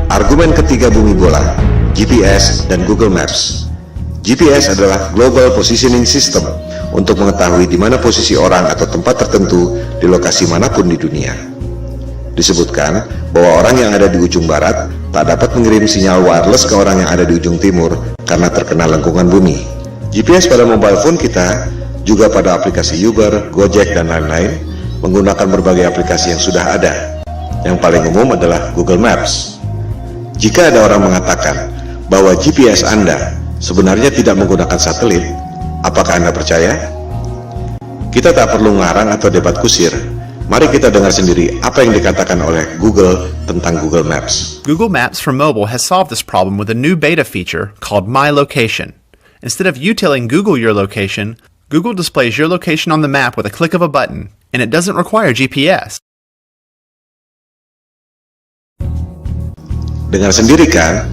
Argumen ketiga bumi bola, GPS dan Google Maps. GPS adalah Global Positioning System untuk mengetahui di mana posisi orang atau tempat tertentu di lokasi manapun di dunia. Disebutkan bahwa orang yang ada di ujung barat tak dapat mengirim sinyal wireless ke orang yang ada di ujung timur karena terkena lengkungan bumi. GPS pada mobile phone kita, juga pada aplikasi Uber, Gojek, dan lain-lain, menggunakan berbagai aplikasi yang sudah ada. Yang paling umum adalah Google Maps. Jika ada orang mengatakan bahwa GPS Anda sebenarnya tidak menggunakan satelit, apakah Anda percaya? Kita tak perlu ngarang atau debat kusir. Mari kita dengar sendiri apa yang dikatakan oleh Google tentang Google Maps. Google Maps for mobile has solved this problem with a new beta feature called My Location. Instead of you telling Google your location, Google displays your location on the map with a click of a button, and it doesn't require GPS. Dengar sendiri kan?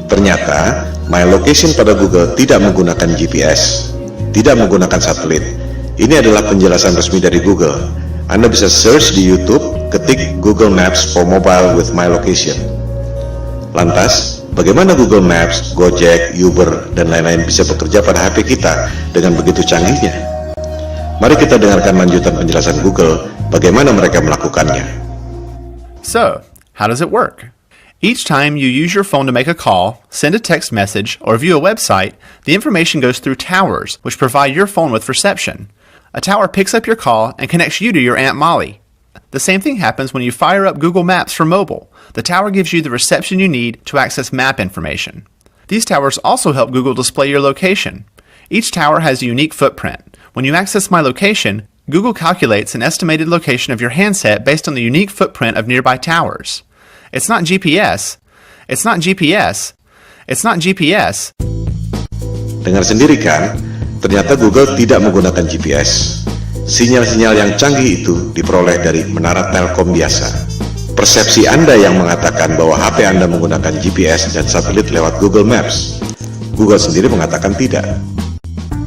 Ternyata My Location pada Google tidak menggunakan GPS, tidak menggunakan satelit. Ini adalah penjelasan resmi dari Google. Anda bisa search di YouTube, ketik Google Maps for Mobile with My Location. Lantas, bagaimana Google Maps, Gojek, Uber, dan lain-lain bisa bekerja pada HP kita dengan begitu canggihnya? Mari kita dengarkan lanjutan penjelasan Google bagaimana mereka melakukannya. So, how does it work? Each time you use your phone to make a call, send a text message, or view a website, the information goes through towers, which provide your phone with reception. A tower picks up your call and connects you to your Aunt Molly. The same thing happens when you fire up Google Maps for mobile. The tower gives you the reception you need to access map information. These towers also help Google display your location. Each tower has a unique footprint. When you access My Location, Google calculates an estimated location of your handset based on the unique footprint of nearby towers. It's not GPS. It's not GPS. It's not GPS. Dengar sendiri kan? Ternyata Google tidak menggunakan GPS. Sinyal-sinyal yang canggih itu diperoleh dari menara Telkom biasa. Persepsi Anda yang mengatakan bahwa HP Anda menggunakan GPS dan satelit lewat Google Maps. Google sendiri mengatakan tidak.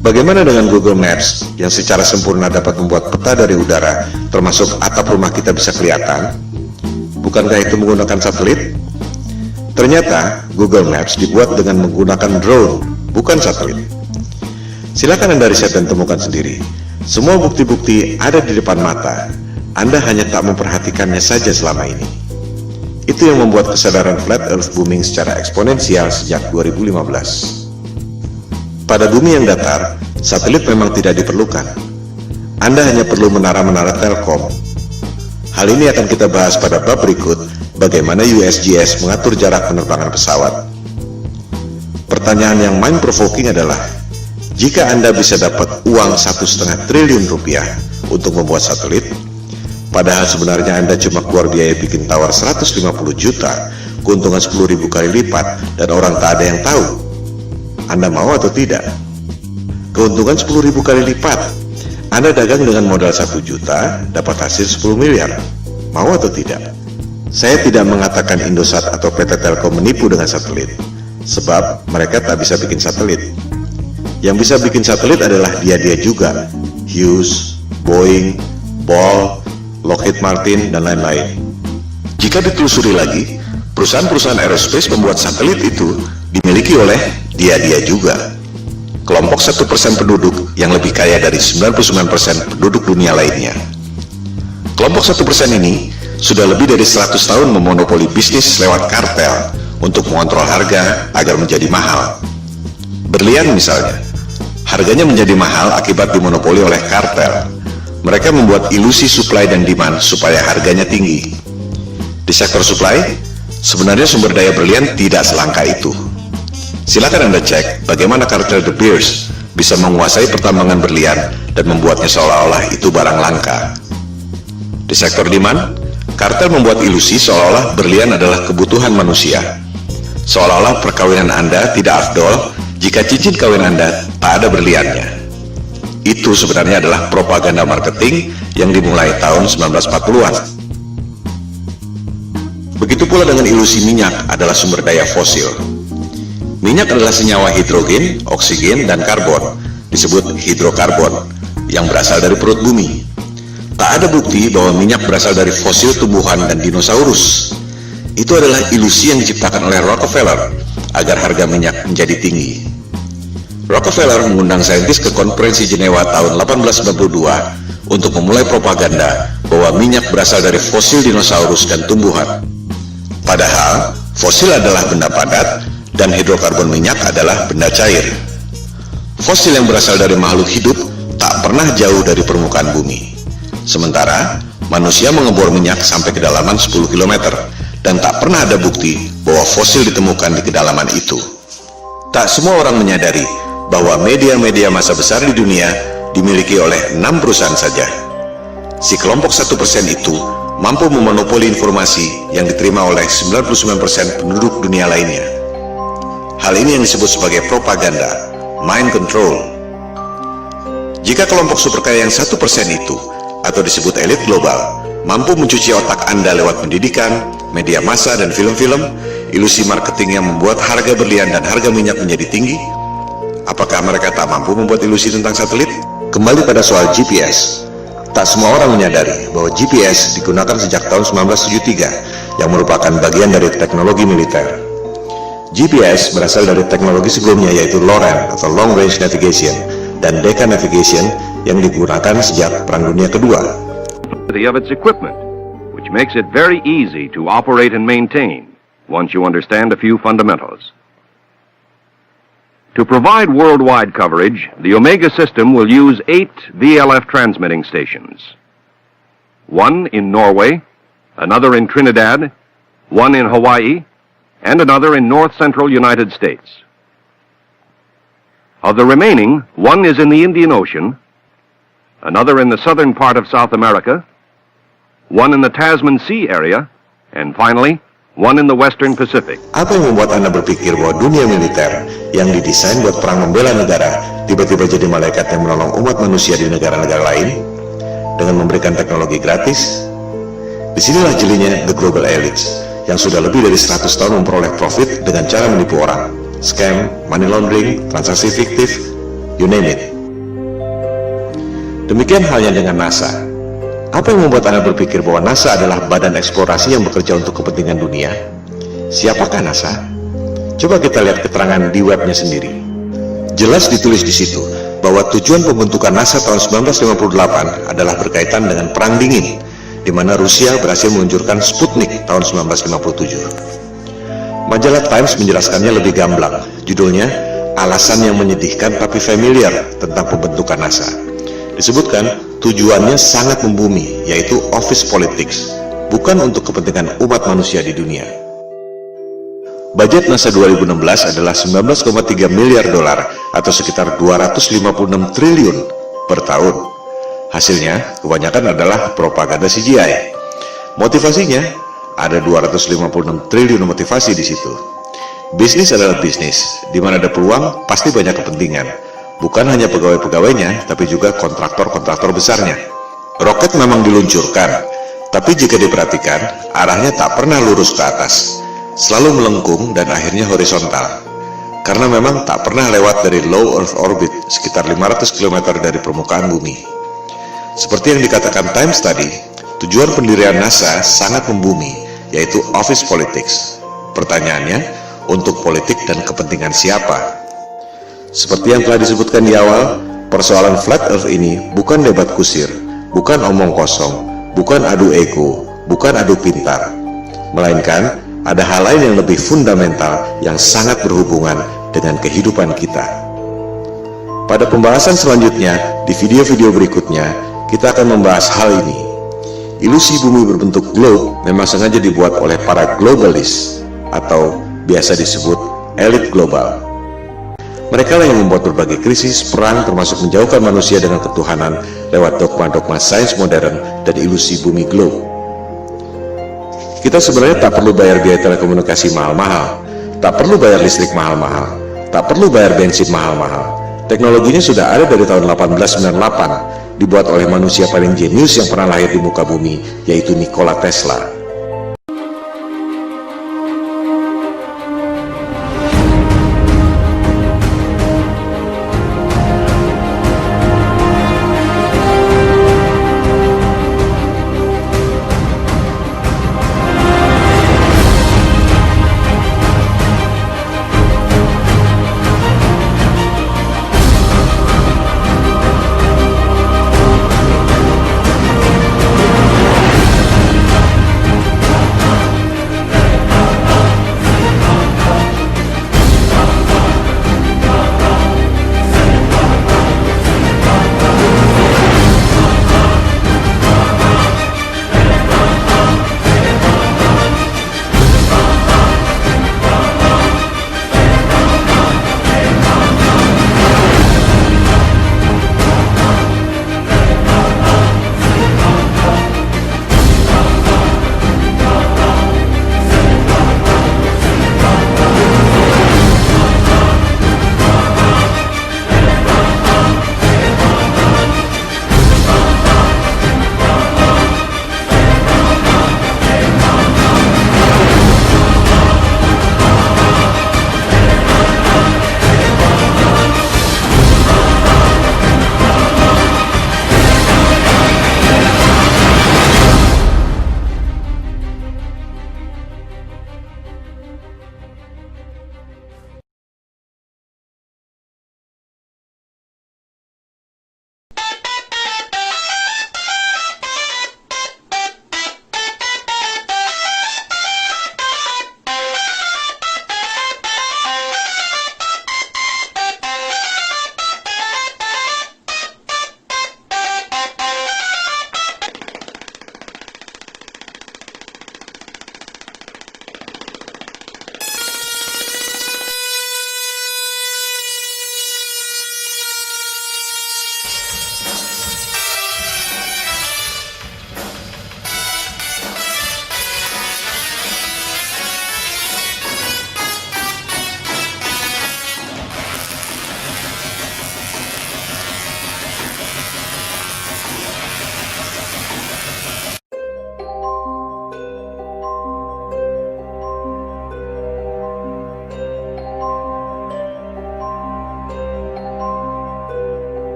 Bagaimana dengan Google Maps yang secara sempurna dapat membuat peta dari udara, termasuk atap rumah kita bisa kelihatan? Bukankah itu menggunakan satelit? Ternyata Google Maps dibuat dengan menggunakan drone, bukan satelit. Silakan Anda riset dan temukan sendiri. Semua bukti-bukti ada di depan mata. Anda hanya tak memperhatikannya saja selama ini. Itu yang membuat kesadaran flat earth booming secara eksponensial sejak 2015. Pada bumi yang datar, satelit memang tidak diperlukan. Anda hanya perlu menara-menara Telkom. Hal ini akan kita bahas pada bab berikut, bagaimana USGS mengatur jarak penerbangan pesawat. Pertanyaan yang mind-provoking adalah, jika Anda bisa dapat uang 1,5 triliun rupiah untuk membuat satelit, padahal sebenarnya Anda cuma keluar biaya bikin tower 150 juta, keuntungan 10.000 kali lipat, dan orang tak ada yang tahu, Anda mau atau tidak? Keuntungan 10.000 kali lipat. Anda dagang dengan modal 1 juta, dapat hasil 10 miliar. Mau atau tidak? Saya tidak mengatakan Indosat atau PT Telkom menipu dengan satelit, sebab mereka tak bisa bikin satelit. Yang bisa bikin satelit adalah dia-dia juga, Hughes, Boeing, Ball, Lockheed Martin, dan lain-lain. Jika ditelusuri lagi, perusahaan-perusahaan aerospace pembuat satelit itu dimiliki oleh dia-dia juga. Kelompok 1% penduduk yang lebih kaya dari 99% penduduk dunia lainnya. Kelompok 1% ini sudah lebih dari 100 tahun memonopoli bisnis lewat kartel untuk mengontrol harga agar menjadi mahal. Berlian misalnya, harganya menjadi mahal akibat dimonopoli oleh kartel. Mereka membuat ilusi supply dan demand supaya harganya tinggi. Di sektor supply, sebenarnya sumber daya berlian tidak selangka itu. Silakan Anda cek bagaimana kartel De Beers bisa menguasai pertambangan berlian dan membuatnya seolah-olah itu barang langka. Di sektor demand, kartel membuat ilusi seolah-olah berlian adalah kebutuhan manusia. Seolah-olah perkawinan Anda tidak afdol jika cincin kawin Anda tak ada berliannya. Itu sebenarnya adalah propaganda marketing yang dimulai tahun 1940-an. Begitu pula dengan ilusi minyak adalah sumber daya fosil. Minyak adalah senyawa hidrogen, oksigen, dan karbon, disebut hidrokarbon, yang berasal dari perut bumi. Tak ada bukti bahwa minyak berasal dari fosil tumbuhan dan dinosaurus. Itu adalah ilusi yang diciptakan oleh Rockefeller agar harga minyak menjadi tinggi. Rockefeller mengundang saintis ke konferensi Jenewa tahun 1892 untuk memulai propaganda bahwa minyak berasal dari fosil dinosaurus dan tumbuhan. Padahal, fosil adalah benda padat dan hidrokarbon minyak adalah benda cair. Fosil yang berasal dari makhluk hidup tak pernah jauh dari permukaan bumi. Sementara, manusia mengebor minyak sampai kedalaman 10 km dan tak pernah ada bukti bahwa fosil ditemukan di kedalaman itu. Tak semua orang menyadari bahwa media-media massa besar di dunia dimiliki oleh 6 perusahaan saja. Si kelompok 1% itu mampu memonopoli informasi yang diterima oleh 99% penduduk dunia lainnya. Hal ini yang disebut sebagai propaganda, mind control. Jika kelompok super kaya yang 1% itu, atau disebut elit global, mampu mencuci otak Anda lewat pendidikan, media massa, dan film-film, ilusi marketing yang membuat harga berlian dan harga minyak menjadi tinggi, apakah mereka tak mampu membuat ilusi tentang satelit? Kembali pada soal GPS. Tak semua orang menyadari bahwa GPS digunakan sejak tahun 1973 yang merupakan bagian dari teknologi militer. GPS berasal dari teknologi sebelumnya yaitu LORAN atau Long Range Navigation dan Decca Navigation yang digunakan sejak Perang Dunia Kedua. Of its equipment, which makes it very easy to operate and maintain once you understand a few fundamentals. To provide worldwide coverage, the Omega system will use 8 VLF transmitting stations. One in Norway, another in Trinidad, one in Hawaii, and another in north-central United States. Of the remaining, one is in the Indian Ocean, another in the southern part of South America, one in the Tasman Sea area, and finally, one in the Western Pacific. Apa yang membuat Anda berpikir bahwa dunia militer yang didesain buat perang membela negara tiba-tiba jadi malaikat yang menolong umat manusia di negara-negara lain dengan memberikan teknologi gratis? Disinilah jelinya the global elites yang sudah lebih dari 100 tahun memperoleh profit dengan cara menipu orang, scam, money laundering, transaksi fiktif, you name it. Demikian halnya dengan NASA. Apa yang membuat Anda berpikir bahwa NASA adalah badan eksplorasi yang bekerja untuk kepentingan dunia? Siapakah NASA? Coba kita lihat keterangan di webnya sendiri. Jelas ditulis di situ bahwa tujuan pembentukan NASA tahun 1958 adalah berkaitan dengan Perang Dingin, di mana Rusia berhasil meluncurkan Sputnik tahun 1957. Majalah Times menjelaskannya lebih gamblang. Judulnya, Alasan yang Menyedihkan Tapi Familiar tentang Pembentukan NASA. Disebutkan, tujuannya sangat membumi, yaitu office politics, bukan untuk kepentingan umat manusia di dunia. Budget NASA 2016 adalah 19,3 miliar dolar atau sekitar 256 triliun per tahun. Hasilnya, kebanyakan adalah propaganda CGI. Motivasinya, ada 256 triliun motivasi di situ. Bisnis adalah bisnis, di mana ada peluang, pasti banyak kepentingan. Bukan hanya pegawai-pegawainya, tapi juga kontraktor-kontraktor besarnya. Roket memang diluncurkan, tapi jika diperhatikan, arahnya tak pernah lurus ke atas, selalu melengkung dan akhirnya horizontal. Karena memang tak pernah lewat dari low Earth orbit, sekitar 500 km dari permukaan bumi. Seperti yang dikatakan Times tadi, tujuan pendirian NASA sangat membumi, yaitu office politics. Pertanyaannya, untuk politik dan kepentingan siapa? Seperti yang telah disebutkan di awal, persoalan flat earth ini bukan debat kusir, bukan omong kosong, bukan adu ego, bukan adu pintar, melainkan ada hal lain yang lebih fundamental yang sangat berhubungan dengan kehidupan kita. Pada pembahasan selanjutnya, di video-video berikutnya, kita akan membahas hal ini. Ilusi bumi berbentuk globe memang sengaja dibuat oleh para globalis atau biasa disebut elit global. Mereka lah yang membuat berbagai krisis, perang, termasuk menjauhkan manusia dengan ketuhanan lewat dogma-dogma sains modern dan ilusi bumi globe. Kita sebenarnya tak perlu bayar biaya telekomunikasi mahal-mahal, tak perlu bayar listrik mahal-mahal, tak perlu bayar bensin mahal-mahal. Teknologinya sudah ada dari tahun 1898, dibuat oleh manusia paling jenius yang pernah lahir di muka bumi, yaitu Nikola Tesla.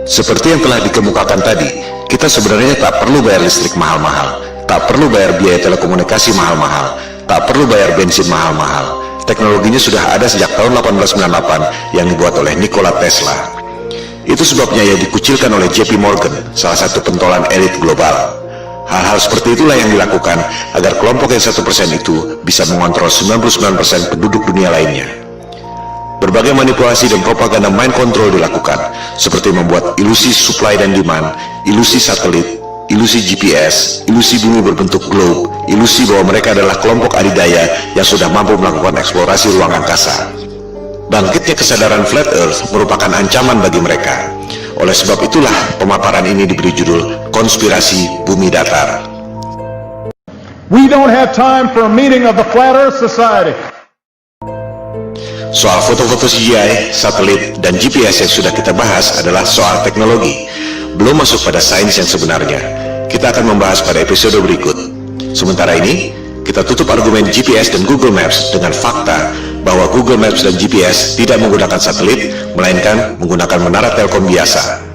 Seperti yang telah dikemukakan tadi, kita sebenarnya tak perlu bayar listrik mahal-mahal, tak perlu bayar biaya telekomunikasi mahal-mahal, tak perlu bayar bensin mahal-mahal. Teknologinya sudah ada sejak tahun 1898 yang dibuat oleh Nikola Tesla. Itu sebabnya ia dikucilkan oleh JP Morgan, salah satu pentolan elit global. Hal-hal seperti itulah yang dilakukan agar kelompok yang 1% itu bisa mengontrol 99% penduduk dunia lainnya. Berbagai manipulasi dan propaganda mind control dilakukan, seperti membuat ilusi supply dan demand, ilusi satelit, ilusi GPS, ilusi bumi berbentuk globe, ilusi bahwa mereka adalah kelompok adidaya yang sudah mampu melakukan eksplorasi ruang angkasa. Bangkitnya kesadaran flat earth merupakan ancaman bagi mereka. Oleh sebab itulah pemaparan ini diberi judul Konspirasi Bumi Datar. We don't have time for a meeting of the Flat Earth Society. Soal foto-foto CGI, satelit, dan GPS yang sudah kita bahas adalah soal teknologi, belum masuk pada sains yang sebenarnya. Kita akan membahas pada episode berikut. Sementara ini, kita tutup argumen GPS dan Google Maps dengan fakta bahwa Google Maps dan GPS tidak menggunakan satelit, melainkan menggunakan menara telkom biasa.